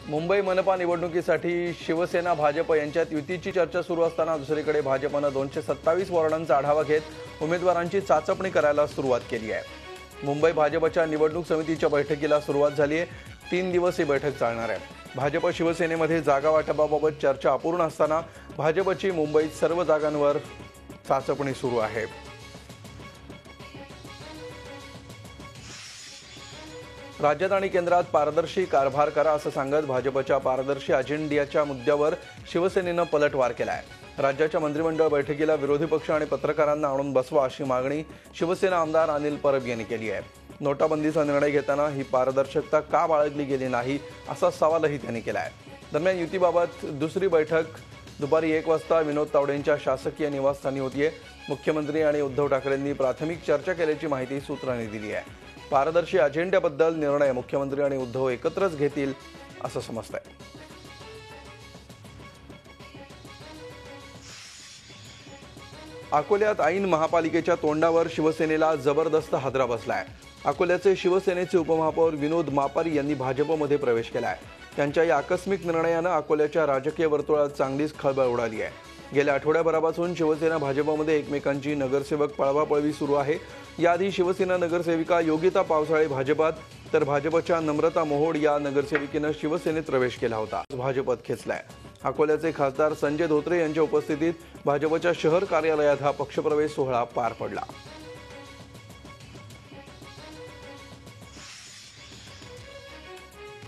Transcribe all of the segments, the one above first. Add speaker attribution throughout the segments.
Speaker 1: मुंबई मनपा निवडणुकीसाठी शिवसेना भाजप यांच्यात युतीची चर्चा सुरू असताना दुसरीकडे भाजपने 227 वॉर्डांचा आढावा घेत उमेदवारांची चाचपणी करायला सुरुवात केली आहे। मुंबई भाजपच्या निवडणूक समितीच्या बैठकीला सुरुवात झाली आहे। 3 दिवस ही बैठक चालणार आहे। भाजप शिवसेनेमध्ये जागा वाटपाबाबत चर्चा अपूर्ण असताना भाजपची मुंबईत सर्व जागांवर चाचपणी सुरू आहे। राज्यात आणि केंद्रात पारदर्शी कारभार करा असं सांगत भाजपच्या पारदर्शी अजेंड्याच्या मुद्द्यावर शिवसेनेनं पलटवार केला आहे। राज्याच्या मंत्रिमंडळ बैठकीला विरोधी पक्ष आणि पत्रकारांना आणून बसवा अशी मागणी शिवसेना आमदार अनिल परब यांनी केली आहे। नोटाबंदीचा निर्णय घेताना ही पारदर्शकता का बाळगली गेली नाही असा सवालही त्यांनी केला आहे। दरम्यान युतीबाबत दुसरी बैठक दुपारी 1 वाजता विनोद तावडेंच्या शासकीय निवासस्थानी होतीये। मुख्यमंत्री आणि उद्धव ठाकरेंनी प्राथमिक चर्चा केल्याची माहिती सूत्रांनी दिली आहे। पारदर्शी अजेंड्याबद्दल निर्णय मुख्यमंत्री आणि उद्धव एकत्रच घेतील असं समजतंय। अकोल्यात ऐन महापालिकेच्या तोंडावर शिवसेनेला जबरदस्त हादरा बसलाय। अकोल्याचे शिवसेनेचे उपमहापौर विनोद मापारी यांनी भाजपमध्ये प्रवेश केलाय। त्यांच्या या आकस्मिक निर्णयानं अकोल्याच्या राजकीय वर्तुळात चांगलीच खळबळ उडाली आहे। गेल्या आठवड्याभरापासून शिवसेना भाजपमध्ये एकमेकांची नगरसेवक पळवापळवी सुरू आहे। याआधी शिवसेना नगरसेविका योगिता पावसाळे भाजपात तर भाजपच्या नम्रता मोहोड या नगरसेविकेनं शिवसेनेत प्रवेश केला होता। भाजपात खेचलाय। अकोल्याचे खासदार संजय धोत्रे यांच्या उपस्थितीत भाजपच्या शहर कार्यालयात हा पक्षप्रवेश सोहळा पार पडला।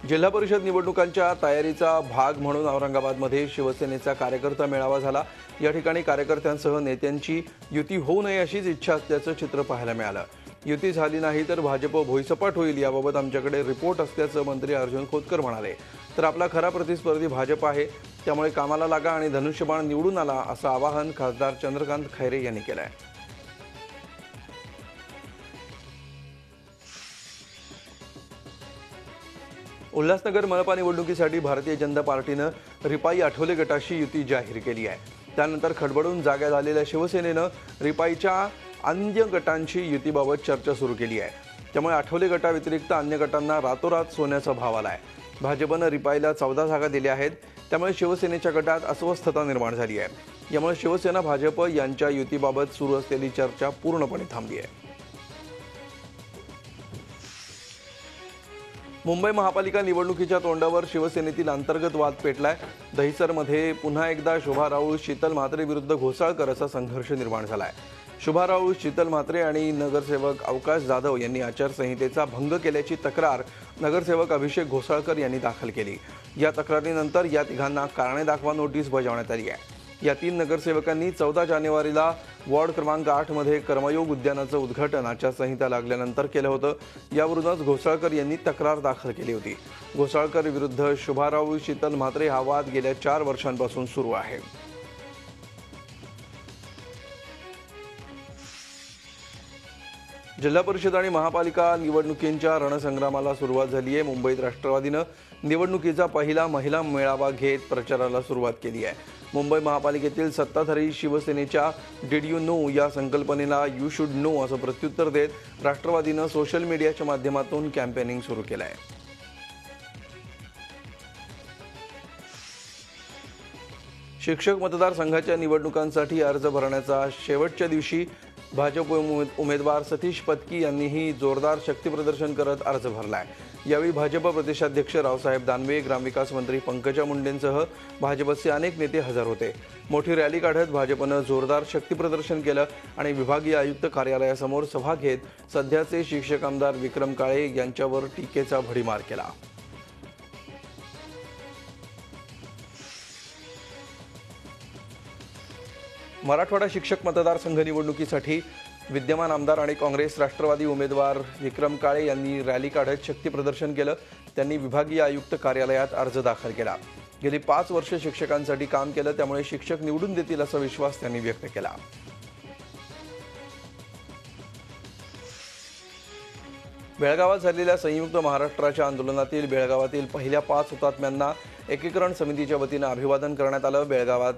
Speaker 1: जिल्हा परिषद निवडणुकांच्या तयारीचा भाग म्हणून औरंगाबादमध्ये शिवसेनेचा कार्यकर्ता मेळावा झाला। या ठिकाणी कार्यकर्त्यांसह नेत्यांची युती होऊ नये अशीच इच्छा असल्याचं चित्र पाहायला मिळालं। युती झाली नाही तर भाजप भुईसपाट होईल याबाबत आमच्याकडे रिपोर्ट असल्याचं मंत्री अर्जुन खोतकर म्हणाले। तर आपला खरा प्रतिस्पर्धी भाजप आहे, त्यामुळे कामाला लागा आणि धनुष्यबाण निवडून आला असं आवाहन खासदार चंद्रकांत खैरे यांनी केलं आहे। उल्हासनगर मनपा निवडणुकीसाठी भारतीय जनता पार्टीनं रिपाई आठवले गटाशी युती जाहीर केली आहे। त्यानंतर खडबडून जागा झालेल्या शिवसेनेनं रिपाईच्या अन्य गटांची युतीबाबत चर्चा सुरू केली आहे। त्यामुळे आठवले गटाव्यतिरिक्त अन्य गटांना रातोरात सोन्याचा भाव आलाय। भाजपनं रिपाईला 14 जागा दिल्या आहेत। त्यामुळे शिवसेनेच्या गटात अस्वस्थता निर्माण झाली आहे। यामुळे शिवसेना भाजप यांच्या युतीबाबत सुरू असलेली चर्चा पूर्णपणे थांबली आहे। मुंबई महापालिका निवडणुकीच्या तोंडावर शिवसेनेतील अंतर्गत वाद पेटलाय। दहिसरमध्ये पुन्हा एकदा शोभा राऊळ शीतल म्हात्रे विरुद्ध घोसाळकर असा संघर्ष निर्माण झालाय। शोभा राऊळ शीतल म्हात्रे आणि नगरसेवक अवकाश जाधव यांनी आचारसंहितेचा भंग केल्याची तक्रार नगरसेवक अभिषेक घोसाळकर यांनी दाखल केली। या तक्रारीनंतर या तिघांना कारणे दाखवा नोटीस बजावण्यात आली आहे। या 3 नगरसेवकांनी 14 जानेवारीला वॉर्ड क्रमांक 8 मध्ये कर्मयोग उद्यानाचं उद्घाटन आचारसंहिता लागल्यानंतर केलं होतं। यावरूनच घोसाळकर यांनी तक्रार दाखल केली होती। घोसाळकर विरुद्ध शोभा राऊळ शीतल म्हात्रे हा वाद गेल्या 4 वर्षांपासून सुरू आहे। जिल्हा परिषद आणि महापालिका निवडणुकींच्या रणसंग्रामाला सुरुवात झाली आहे। मुंबईत राष्ट्रवादीनं निवडणुकीचा पहिला महिला मेळावा घेत प्रचाराला सुरुवात केली आहे। मुंबई महापालिकेतील सत्ताधारी शिवसेनेच्या डिड यू नो या संकल्पनेला यू शुड नो असं प्रत्युत्तर देत राष्ट्रवादीनं सोशल मीडियाच्या माध्यमातून कॅम्पेनिंग सुरू केलं आहे। शिक्षक मतदारसंघाच्या निवडणुकांसाठी अर्ज भरण्याचा शेवटच्या दिवशी भाजप उमेदवार सतीश पत्की यांनीही जोरदार शक्तीप्रदर्शन करत अर्ज भरलाय। यावेळी भाजप प्रदेशाध्यक्ष रावसाहेब दानवे, ग्रामविकास मंत्री पंकजा मुंडेंसह भाजपचे अनेक नेते हजर होते। मोठी रॅली काढत भाजपनं जोरदार शक्तीप्रदर्शन केलं आणि विभागीय आयुक्त कार्यालयासमोर सभा घेत सध्याचे शिक्षक आमदार विक्रम काळे यांच्यावर टीकेचा भडीमार केला। मराठवाडा शिक्षक मतदारसंघ निवडणुकीसाठी विद्यमान आमदार आणि काँग्रेस राष्ट्रवादी उमेदवार विक्रम काळे यांनी रॅली काढत शक्तीप्रदर्शन केलं। त्यांनी विभागीय आयुक्त कार्यालयात अर्ज दाखल केला। गेली 5 वर्ष शिक्षकांसाठी काम केलं, त्यामुळे शिक्षक निवडून देतील असा विश्वास त्यांनी व्यक्त केला। बेळगावात झालेल्या संयुक्त महाराष्ट्राच्या आंदोलनातील बेळगावातील पहिल्या 5 हुतात्म्यांना एकीकरण समितीच्या वतीनं अभिवादन करण्यात आलं। बेळगावात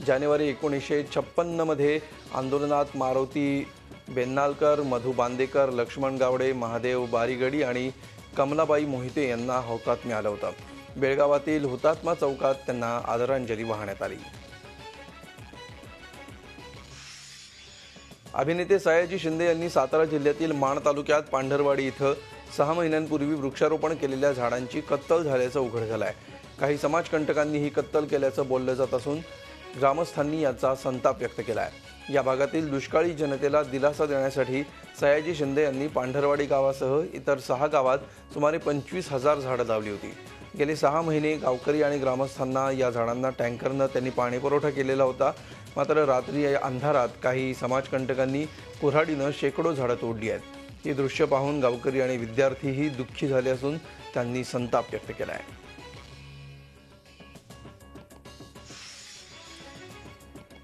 Speaker 1: जानेवारी 1956 मध्ये आंदोलनात मारुती बेन्नालकर, मधु बांदेकर, लक्ष्मण गावडे, महादेव बारीगडी आणि कमलाबाई मोहिते यांना हौतात्म्य आलं होतं। बेळगावातील हुतात्मा चौकात त्यांना आदरांजली वाहण्यात आली. अभिनेते सयाजी शिंदे यांनी सातारा जिल्ह्यातील माण तालुक्यात पांढरवाडी इथं 6 महिन्यांपूर्वी वृक्षारोपण केलेल्या झाडांची कत्तल झाल्याचं उघड झालं आहे. काही समाजकंटकांनी ही कत्तल केल्याचं बोललं जात असून ग्रामस्थांनी याचा संताप व्यक्त केला आहे. या भागातील दुष्काळी जनतेला दिलासा देण्यासाठी सयाजी शिंदे यांनी पांढरवाडी गावासह इतर 6 गावात सुमारे 25,000 झाडं लावली होती. गेले 6 महिने गावकरी आणि ग्रामस्थांना या झाडांना टँकरनं त्यांनी पाणी पुरवठा केलेला होता. मात्र रात्री अंधारात काही समाजकंटकांनी कुऱ्हाडीनं शेकडो झाडं तोडली आहेत. ही दृश्य पाहून गावकरी आणि विद्यार्थीही दुःखी झाले असून त्यांनी संताप व्यक्त केला आहे.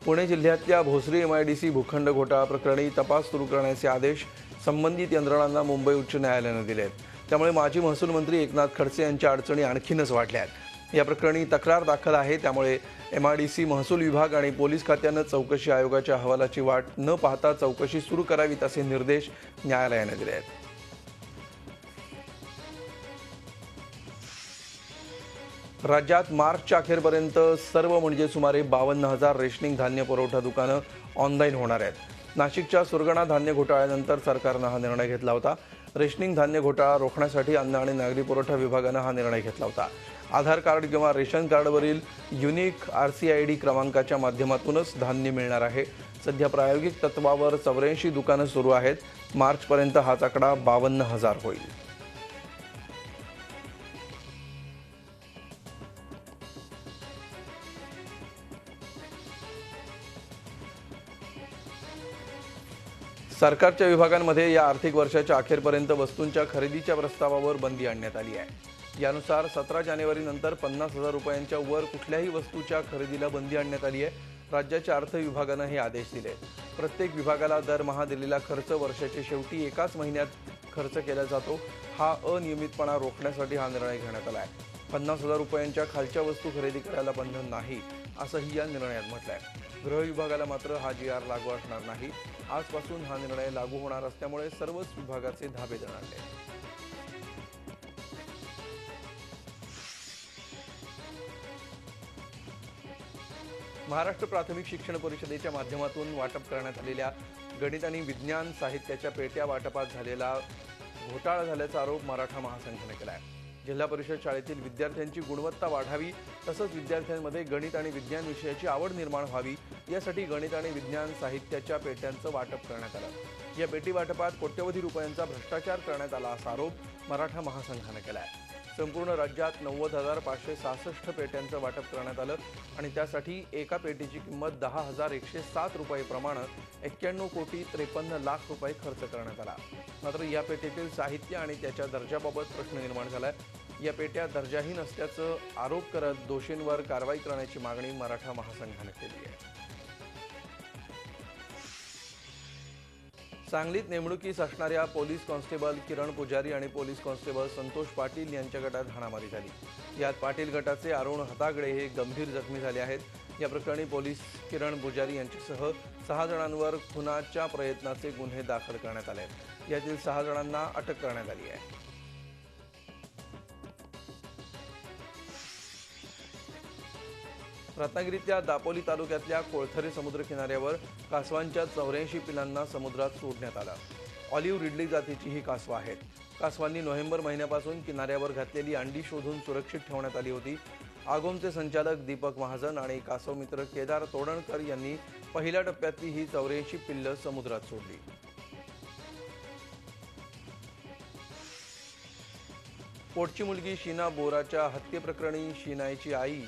Speaker 1: पुणे जिल्ह्यातल्या भोसरी MIDC भूखंड घोटाळा प्रकरणी तपास सुरू करण्याचे आदेश संबंधित यंत्रणांना मुंबई उच्च न्यायालयानं दिले आहेत. त्यामुळे माजी महसूल मंत्री एकनाथ खडसे यांच्या अडचणी आणखीनच वाढल्या आहेत. या प्रकरणी तक्रार दाखल आहे. त्यामुळे MIDC महसूल विभाग आणि पोलीस खात्यानं चौकशी आयोगाच्या अहवालाची वाट न पाहता चौकशी सुरू करावीत असे निर्देश न्यायालयाने दिले आहेत. राज्यात मार्चच्या अखेरपर्यंत सर्व म्हणजे सुमारे 52,000 रेशनिंग धान्य पुरवठा दुकानं ऑनलाईन होणार आहेत. नाशिकच्या सुरगणा धान्य घोटाळ्यानंतर सरकारनं हा निर्णय घेतला होता. रेशनिंग धान्य घोटाळा रोखण्यासाठी अन्न आणि नागरी पुरवठा विभागानं हा निर्णय घेतला होता. आधार कार्ड किंवा रेशन कार्डवरील युनिक RCID क्रमांकाच्या माध्यमातूनच धान्य मिळणार आहे. सध्या प्रायोगिक तत्वावर 84 दुकानं सुरू आहेत. मार्चपर्यंत हाच आकडा 52,000 होईल. सरकारच्या विभागांमध्ये या आर्थिक वर्षाच्या अखेरपर्यंत वस्तूंच्या खरेदीच्या प्रस्तावावर बंदी आणण्यात आली आहे. यानुसार 17 जानेवारीनंतर 50,000 रुपयांच्या वर कुठल्याही वस्तूच्या खरेदीला बंदी आणण्यात आली आहे. राज्याच्या अर्थ विभागानं हे आदेश दिले. प्रत्येक विभागाला दरमहा दिलेला खर्च वर्षाच्या शेवटी एकाच महिन्यात खर्च केला जातो. हा अनियमितपणा रोखण्यासाठी हा निर्णय घेण्यात आला आहे. 50,000 रुपयांच्या खालच्या वस्तू खरेदी करायला बंधन नाही असंही या निर्णयात म्हटलं आहे. गृह विभागाला मात्र हा GR लागू असणार नाही. आजपासून हा निर्णय लागू होणार असल्यामुळे सर्वच विभागाचे धाबे दणाणले. महाराष्ट्र प्राथमिक शिक्षण परिषदेच्या माध्यमातून वाटप करण्यात आलेल्या गणित आणि विज्ञान साहित्याच्या पेट्या वाटपात झालेला घोटाळा झाल्याचा आरोप मराठा महासंघाने केला आहे. जिल्हा परिषद शाळेतील विद्यार्थ्यांची गुणवत्ता वाढावी तसंच विद्यार्थ्यांमध्ये गणित आणि विज्ञान विषयाची आवड निर्माण व्हावी यासाठी गणित आणि विज्ञान साहित्याच्या पेट्यांचं वाटप करण्यात आलं. या पेटी वाटपात कोट्यवधी रुपयांचा भ्रष्टाचार करण्यात आला असा आरोप मराठा महासंघाने केला आहे. संपूर्ण राज्यात 90,566 पेट्यांचं वाटप करण्यात आलं आणि त्यासाठी एका पेटीची किंमत 10,107 रुपयेप्रमाणे 91,53,00,00,000 रुपये खर्च करण्यात आला. मात्र या पेटीतील साहित्य आणि त्याच्या दर्जाबाबत प्रश्न निर्माण झालाय. या पेट्या दर्जाहीन असल्याचं आरोप करत दोषींवर कारवाई करण्याची मागणी मराठा महासंघाने केली आहे. सांगलीत नेमणुकीस असणाऱ्या पोलीस कॉन्स्टेबल किरण पुजारी आणि पोलीस कॉन्स्टेबल संतोष पाटील यांच्या गटात हाणामारी झाली. यात पाटील गटाचे अरुण हतागडे हे गंभीर जखमी झाले आहेत. या प्रकरणी पोलीस किरण पुजारी यांच्यासह 6 जणांवर खुनाच्या प्रयत्नाचे गुन्हे दाखल करण्यात आले आहेत. यातील 6 जणांना अटक करण्यात आली आहे. रत्नागिरीतल्या दापोली तालुक्यातल्या कोळथरे समुद्र किनाऱ्यावर कासवांच्या 84 पिलांना समुद्रात सोडण्यात आलं. ऑलिव्ह रिडली जातीची ही कासवं आहेत. कासवांनी नोव्हेंबर महिन्यापासून किनाऱ्यावर घातलेली अंडी शोधून सुरक्षित ठेवण्यात आली होती. आगोमचे संचालक दीपक महाजन आणि कासव मित्र केदार तोडणकर यांनी पहिल्या टप्प्यातली ही 84 पिल्लं समुद्रात सोडली. पोटची मुलगी शीना बोराच्या हत्येप्रकरणी शीनाची आई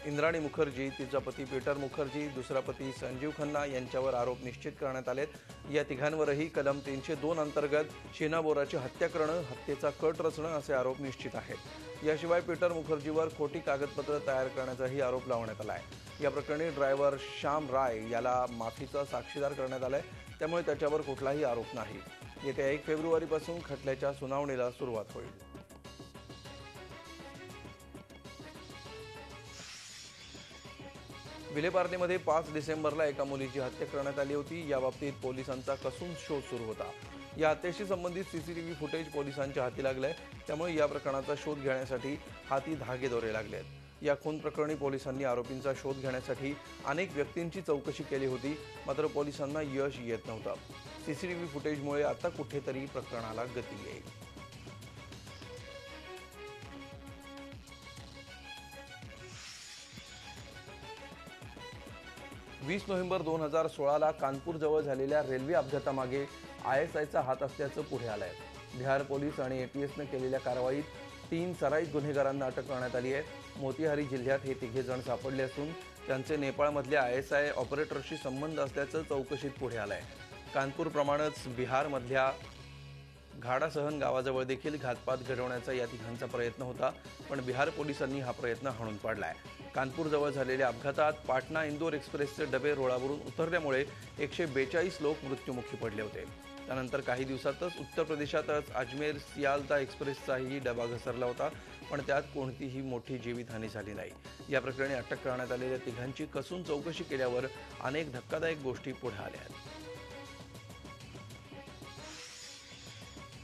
Speaker 1: इंद्राणी मुखर्जी, तिचा पती पीटर मुखर्जी, दुसरा पती संजीव खन्ना यांच्यावर आरोप निश्चित करण्यात आलेत. या तिघांवरही कलम 302 अंतर्गत शीना बोराची हत्या करणं, हत्येचा कट रचणं असे आरोप निश्चित आहेत. याशिवाय पीटर मुखर्जीवर खोटी कागदपत्र तयार करण्याचाही आरोप लावण्यात आला आहे. या प्रकरणी ड्रायव्हर श्याम राय याला माफीचा साक्षीदार करण्यात आलाय. त्यामुळे त्याच्यावर कुठलाही आरोप नाही. येत्या 1 फेब्रुवारीपासून खटल्याच्या सुनावणीला सुरुवात होईल. विलेपार्लेमध्ये 5 डिसेंबरला एका मुलीची हत्या करण्यात आली होती. याबाबतीत पोलिसांचा कसून शोध सुरू होता. या हत्येशी संबंधित सीसीटीव्ही फुटेज पोलिसांच्या हाती लागलंय, त्यामुळे या प्रकरणाचा शोध घेण्यासाठी हाती धागेदोरे लागले आहेत। या खून प्रकरणी पोलिसांनी आरोपींचा शोध घेण्यासाठी अनेक व्यक्तींची चौकशी केली होती, मात्र पोलिसांना यश येत नव्हतं। सीसीटीव्ही फुटेजमुळे आता कुठेतरी प्रकरणाला गती येईल। 20 नोव्हेंबर 2016ला कानपूरजवळ झालेल्या रेल्वे अपघातामागे ISIचा हात असल्याचं पुढे आलंय। बिहार पोलीस आणि ATSने केलेल्या कारवाईत 3 सराईत गुन्हेगारांना अटक करण्यात आली आहे। मोतीहारी जिल्ह्यात हे तिघे जण सापडले असून त्यांचे नेपाळमधल्या ISI ऑपरेटरशी संबंध असल्याचं चौकशीत पुढे आलंय। कानपूरप्रमाणेच बिहारमधल्या घाडासहन गावाजवळ देखील घातपात घडवण्याचा या तिघांचा प्रयत्न होता, पण बिहार पोलिसांनी हा प्रयत्न हाणून पाडलाय। कानपूरजवळ झालेल्या अपघातात पाटणा इंदोर एक्सप्रेसचे डबे रुळावरून उतरल्यामुळे 142 लोक मृत्युमुखी पडले होते। त्यानंतर काही दिवसातच उत्तर प्रदेशातच अजमेर सियालदा एक्सप्रेसचाही डबा घसरला होता, पण त्यात कोणतीही मोठी जीवितहानी झाली नाही। या प्रकरणी अटक करण्यात आलेल्या तिघांची कसून चौकशी केल्यावर अनेक धक्कादायक गोष्टी पुढे आल्या आहेत।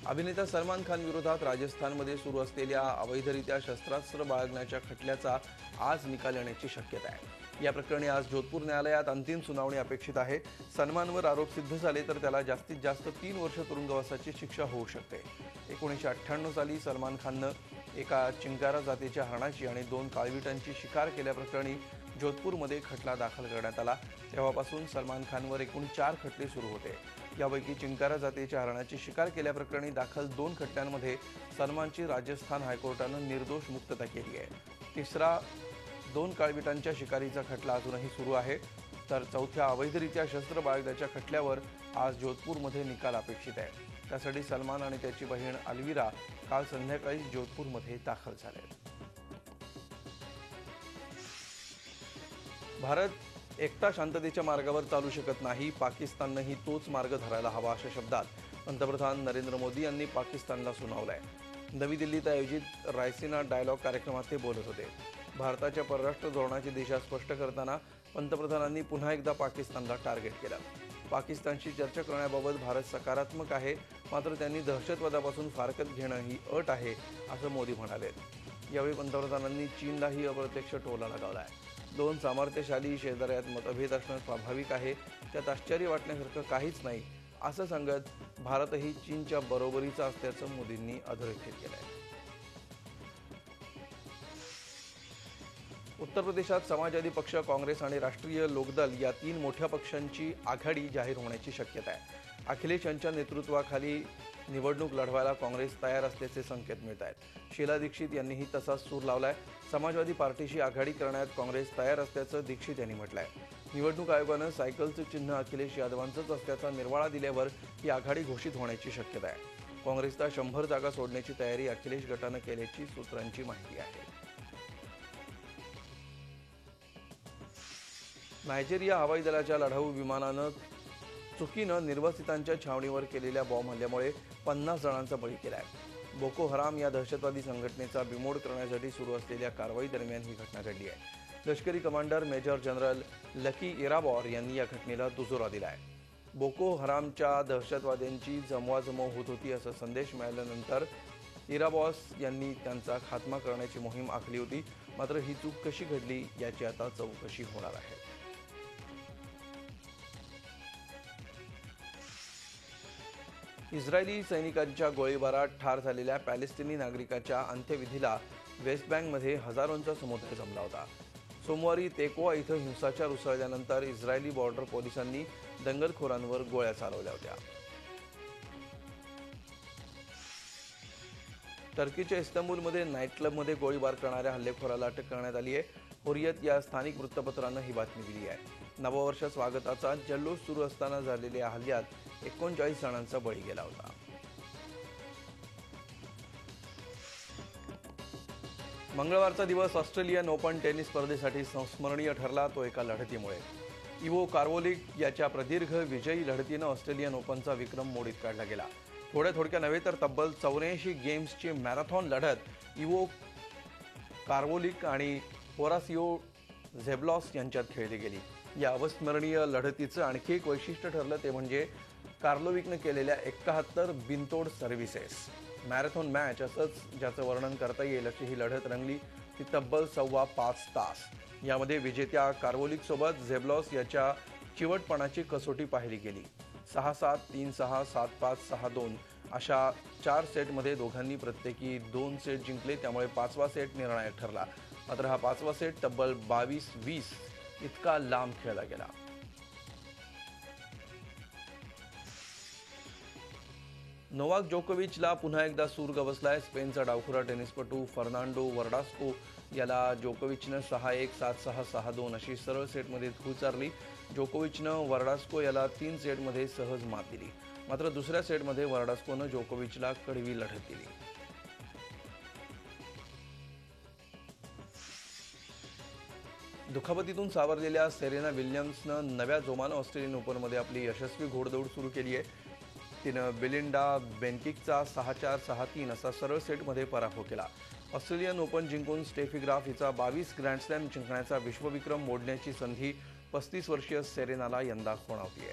Speaker 1: अभिनेता सलमान खान विरोधात राजस्थानमध्ये सुरू असलेल्या अवैधरित्या शस्त्रास्त्र बाळगण्याच्या खटल्याचा आज निकाल येण्याची शक्यता आहे। या प्रकरणी आज जोधपूर न्यायालयात अंतिम सुनावणी अपेक्षित आहे। सलमानवर आरोप सिद्ध झाले तर त्याला जास्तीत जास्त 3 वर्ष तुरुंगवासाची शिक्षा होऊ शकते। 1998 साली सलमान खाननं एका चिंकारा जातीच्या हरणाची आणि 2 काळविटांची शिकार केल्याप्रकरणी जोधपूरमध्ये खटला दाखल करण्यात आला। तेव्हापासून सलमान खानवर एकूण 4 खटले सुरू होते। यापैकी चिंकारा जातीच्या हरणाची शिकार केल्याप्रकरणी दाखल 2 खटल्यांमध्ये सलमानची राजस्थान हायकोर्टानं निर्दोष मुक्तता केली आहे। तिसरा 2 काळविटांच्या शिकारीचा खटला अजूनही सुरू आहे, तर चौथ्या अवैधरित्या शस्त्र बाळगण्याच्या खटल्यावर आज जोधपूरमध्ये निकाल अपेक्षित आहे। त्यासाठी सलमान आणि त्याची बहीण अलविरा काल संध्याकाळी जोधपूरमध्ये दाखल झाले। भारत एकटा शांततेच्या मार्गावर चालू शकत नाही, पाकिस्ताननेही तोच मार्ग धरायला हवा, अशा शब्दात पंतप्रधान नरेंद्र मोदी यांनी पाकिस्तानला सुनावलंय। नवी दिल्लीत आयोजित रायसिना डायलॉग कार्यक्रमात ते बोलत होते। भारताच्या परराष्ट्र धोरणाची दिशा स्पष्ट करताना पंतप्रधानांनी पुन्हा एकदा पाकिस्तानला टार्गेट केलं। पाकिस्तानशी चर्चा करण्याबाबत भारत सकारात्मक आहे, मात्र त्यांनी दहशतवादापासून फारकत घेणं ही अट आहे, असं मोदी म्हणाले। यावेळी पंतप्रधानांनी चीनलाही अप्रत्यक्ष टोला लगावला आहे। 2 सामर्थ्यशाली शेजाऱ्यात मतभेद असणं स्वाभाविक आहे, त्यात आश्चर्य वाटण्यासारखं काहीच नाही, असं सांगत भारतही चीनच्या बरोबरीचा असल्याचं मोदींनी अधोरेखित केलंय। उत्तर प्रदेशात समाजवादी पक्ष, काँग्रेस आणि राष्ट्रीय लोकदल या 3 मोठ्या पक्षांची आघाडी जाहीर होण्याची शक्यता आहे। अखिलेश यांच्या नेतृत्वाखाली निवडणूक लढवायला काँग्रेस तयार असल्याचे संकेत मिळत आहेत। शीला दीक्षित यांनीही तसाच सूर लावलाय। समाजवादी पार्टीशी आघाडी करण्यात काँग्रेस तयार असल्याचं दीक्षित यांनी म्हटलंय। निवडणूक आयोगानं सायकलचं चिन्ह अखिलेश यादवांचंच असल्याचा निर्वाळा दिल्यावर ही आघाडी घोषित होण्याची शक्यता आहे। काँग्रेसला 100 जागा सोडण्याची तयारी अखिलेश गटानं केल्याची सूत्रांची माहिती आहे। नायजेरिया हवाई दलाच्या लढाऊ विमानानं चुकीनं निर्वासितांच्या छावणीवर केलेल्या बॉम्ब हल्ल्यामुळे 50 जणांचा बळी केलाय। बोको हराम या दहशतवादी संघटनेचा बिमोड करण्यासाठी सुरू असलेल्या कारवाई दरम्यान ही घटना घडली आहे। लष्करी कमांडर मेजर जनरल लकी इराबॉर यांनी या घटनेला दुजोरा दिलाय। बोको हरामच्या दहशतवाद्यांची जमवाजमव होत होती असा संदेश मिळाल्यानंतर इराबॉस यांनी त्यांचा खात्मा करण्याची मोहीम आखली होती, मात्र ही चूक कशी घडली याची आता चौकशी होणार आहे। इस्रायली सैनिकांच्या गोळीबारात ठार झालेल्या पॅलेस्टिनी नागरिकाच्या अंत्यविधीला वेस्ट बँकमध्ये हजारोंचा समुदाय जमला होता। सोमवारी तेकोवा इथं हिंसाचार उसळल्यानंतर इस्रायली बॉर्डर पोलिसांनी दंगलखोरांवर गोळ्या चालवल्या होत्या। टर्कीच्या इस्तांबूलमध्ये नाईट क्लबमध्ये गोळीबार करणाऱ्या हल्लेखोराला अटक करण्यात आली आहे। हुरियत या स्थानिक वृत्तपत्रानं ही बातमी दिली आहे। नववर्ष स्वागताचा जल्लोष सुरू असताना झालेल्या हल्ल्यात 39 जणांचा बळी गेला होता। मंगळवारचा दिवस ऑस्ट्रेलियन ओपन टेनिस स्पर्धेसाठी संस्मरणीय ठरला, तो एका लढतीमुळे। इवो कार्वोलिक याच्या प्रदीर्घ विजयी लढतीनं ऑस्ट्रेलियन ओपनचा विक्रम मोडीत काढला गेला। थोड्या नव्हे तर तब्बल 84 गेम्सची मॅरेथॉन लढत इवो कार्वोलिक आणि होरासिओ झेबलॉस यांच्यात खेळली गेली। या अविस्मरणीय लढतीचं आणखी एक वैशिष्ट्य ठरलं ते म्हणजे कार्लोविकनं केलेल्या 71 बिनतोड सर्व्हिसेस. मॅरेथॉन मॅच असंच ज्याचं वर्णन करता येईल अशी ही लढत रंगली. ती तब्बल 5.25 तास. यामध्ये विजेत्या कार्लोविक सोबत झेबलॉस याच्या चिवटपणाची कसोटी पाहिली गेली. 6-7, 3-6, 7-5, 6-2 अशा 4 सेटमध्ये दोघांनी प्रत्येकी 2 सेट जिंकले. त्यामुळे 5वा सेट निर्णायक ठरला. मात्र हा 5वा सेट तब्बल 22-20 इतका लांब खेळला गेला. नोवाक जोकोविचला पुन्हा एकदा सूर गवसलाय. स्पेनचा डावखुरा टेनिसपटू फर्नांडो वर्डास्को याला जोकोविचनं 6-1, 7-6, 6-2 अशी सरळ सेटमध्ये धूळ चारली. जोकोविचनं वर्डास्को याला 3 सेटमध्ये सहज मात दिली. मात्र दुसऱ्या सेटमध्ये वर्डास्कोनं जोकोविचला कडवी लढत दिली. दुखापतीतून सावरलेल्या सेरेना विल्यम्सनं नव्या जोमानं ऑस्ट्रेलियन ओपनमध्ये आपली यशस्वी घोडदौड सुरू केली आहे. तिनं बेलिंडा बेनकिकचा 6-4, 6-3 असा सरळ सेटमध्ये पराभव केला. ऑस्ट्रेलियन ओपन जिंकून स्टेफी ग्राफ हिचा 22 ग्रँडस्लॅम जिंकण्याचा विश्वविक्रम मोडण्याची संधी 35 वर्षीय सेरेनाला यंदा होणावतीये.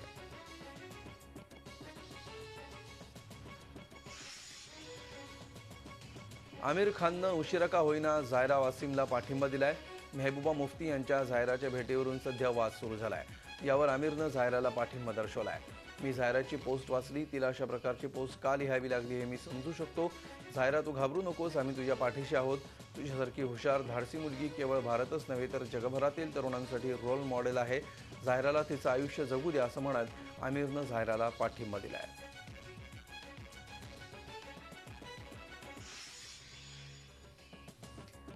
Speaker 1: आमिर खाननं उशिरा का होईना झायरा वासिमला पाठिंबा दिलाय. मेहबूबा मुफ्ती यांच्या झायराच्या भेटीवरून सध्या वाद सुरू झालाय. यावर आमिरनं झायराला पाठिंबा दर्शवलाय. मी झायराची पोस्ट वाचली. तिला अशा प्रकारची पोस्ट का लिहावी लागली हे मी समजू शकतो. झायरा, तू घाबरू नकोस, आम्ही तुझ्या पाठीशी आहोत. तुझ्यासारखी हुशार धाडसी मुलगी केवळ भारतच नव्हे तर जगभरातील तरुणांसाठी रोल मॉडेल आहे. झायराला तिचं आयुष्य जगू द्या असं म्हणत आमिरनं झायराला पाठिंबा दिलाय.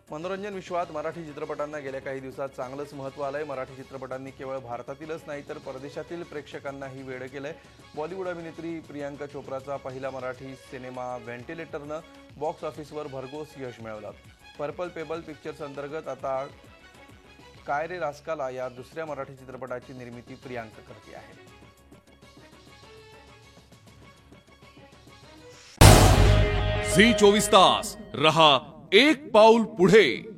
Speaker 1: मनोरंजन विश्वात मराठी चित्रपटांना गेल्या काही दिवसात चांगलंच महत्त्व आलंय. मराठी चित्रपटांनी केवळ भारतातीलच नाही तर परदेशातील प्रेक्षकांनाही वेड केलंय. बॉलिवूड अभिनेत्री प्रियांका चोप्राचा पहिला मराठी सिनेमा व्हेंटिलेटरनं बॉक्स ऑफिसवर भरघोस यश मिळवलं. पर्पल पेबल पिक्चर्स अंतर्गत आता काय रे रास्काला या दुसऱ्या मराठी चित्रपटाची निर्मिती प्रियांका करते आहे.
Speaker 2: झी 24 तास रहा एक पाऊल पुढे.